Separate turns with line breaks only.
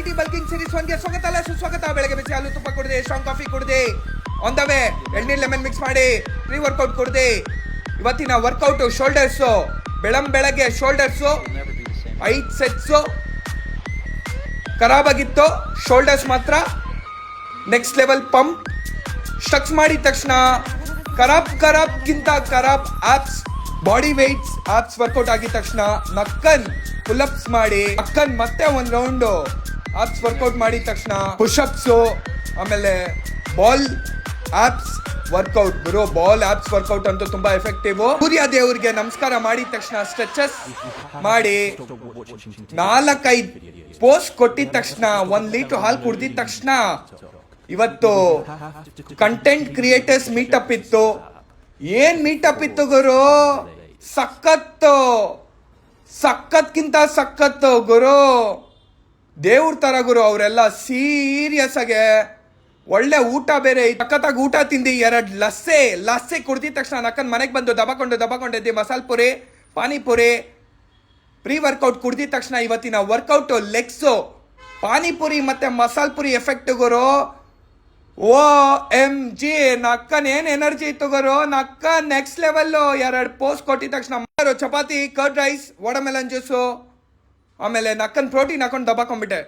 LED bulking series 1 ಗೆ ಸ್ವಾಗತ ಅಲ್ಲ ಸುಸ್ವಾಗತ. ಬೆಳಗ್ಗೆ ಬಿಸಿ ಹಾಲು ತುಪ್ಪ ಕುಡಿದೆ, ಸ್ಟ್ರಾಂಗ್ ಕಾಫಿ ಕುಡಿದೆ, ಆನ್ ದ ವೇ ಎಳ್ನೀರು ಲೆಮನ್ ಮಿಕ್ಸ್ ಮಾಡಿ ಪ್ರೀ ವರ್ಕೌಟ್ ಕುಡಿದೆ. ಇವತ್ತಿನ ವರ್ಕೌಟ್ ಶೋಲ್ಡರ್ಸ್. ಬೆಳಗ್ಗೆ ಶೋಲ್ಡರ್ಸ್ 5 ಸೆಟ್ಸ್ ಖರಾಬ್ ಆಗಿತ್ತು. ಶೋಲ್ಡರ್ಸ್ ಮಾತ್ರ ನೆಕ್ಸ್ಟ್ ಲೆವೆಲ್ ಪಂಪ್. ಸ್ಟ್ರಕ್ಸ್ ಮಾಡಿದ ತಕ್ಷಣ ಖರಾಬ್ ಗಿಂತ ಖರಾಬ್ abs, body weights abs workout ಆಗಿದ ತಕ್ಷಣ ನಕ್ಕನ್ ಪುಲ್ಅಪ್ಸ್ ಮಾಡಿ, ನಕ್ಕನ್ ಮತ್ತೆ ಒಂದ್ ರೌಂಡ್ ಆಪ್ಸ್ ವರ್ಕೌಟ್ ಮಾಡಿದ ತಕ್ಷಣ ಪುಷಪ್ಸ್, ಆಮೇಲೆ ಬಾಲ್ ಆಪ್ಸ್ ವರ್ಕೌಟ್. ಬರೋ ಬಾಲ್ ಆಪ್ಸ್ ವರ್ಕೌಟ್ ಅಂತೂ ತುಂಬಾ ಎಫೆಕ್ಟಿವ್. ಸೂರ್ಯ ದೇವ್ರಿಗೆ ನಮಸ್ಕಾರ ಮಾಡಿದ ತಕ್ಷಣ ಸ್ಟ್ರೆಚಸ್ ಮಾಡಿ 4-5 ಪೋಸ್ಟ್ ಕೊಟ್ಟಿದ ತಕ್ಷಣ 1 ಲೀಟರ್ ಹಾಲು ಕುಡ್ದಿದ ತಕ್ಷಣ ಇವತ್ತು ಕಂಟೆಂಟ್ ಕ್ರಿಯೇಟರ್ಸ್ ಮೀಟಪ್ ಇತ್ತು. ಏನ್ ಮೀಟಪ್ ಇತ್ತು ಗುರು, ಸಖತ್ಗಿಂತ ಸಖತ್ತು ಗುರು, ದೇವ್ರ ತರ ಗುರು. ಅವರೆಲ್ಲ ಸೀರಿಯಸ್ ಆಗಿ ಒಳ್ಳೆ ಊಟ ಬೇರೆ ಸಖತ್ತಾಗಿ ಊಟ ತಿಂದು 2 ಲಸ್ಸೆ ಕುಡ್ದಿದ ತಕ್ಷಣ ನಕ್ಕನ್ ಮನೆಗೆ ಬಂದು ದಬಕೊಂಡಿದ್ದೆ. ಮಸಾಲ ಪುರಿ, ಪಾನಿಪುರಿ, ಪ್ರೀ ವರ್ಕೌಟ್ ಕುಡ್ದಿದ ತಕ್ಷಣ ಇವತ್ತಿನ ವರ್ಕೌಟ್ ಲೆಗ್ಸು, ಪಾನಿಪುರಿ ಮತ್ತೆ ಮಸಾಲ ಪುರಿ ಎಫೆಕ್ಟ್ ಗುರು. OMG ನಕ್ಕನ್ ಏನ್ ಎನರ್ಜಿ ಇತ್ತು ಗುರು. ನಕ್ಕನ್ ನೆಕ್ಸ್ಟ್ ಲೆವೆಲ್. 2 ಪೋಸ್ಟ್ ಕೊಟ್ಟಿದ ತಕ್ಷಣ chapati, curd rice, watermelon juice, ಆಮೇಲೆ ನಕ್ಕನ್ ಪ್ರೋಟೀನ್ ಹಾಕೊಂಡು ದಬಾಕೊಂಡ್ಬಿಟ್ಟೆ.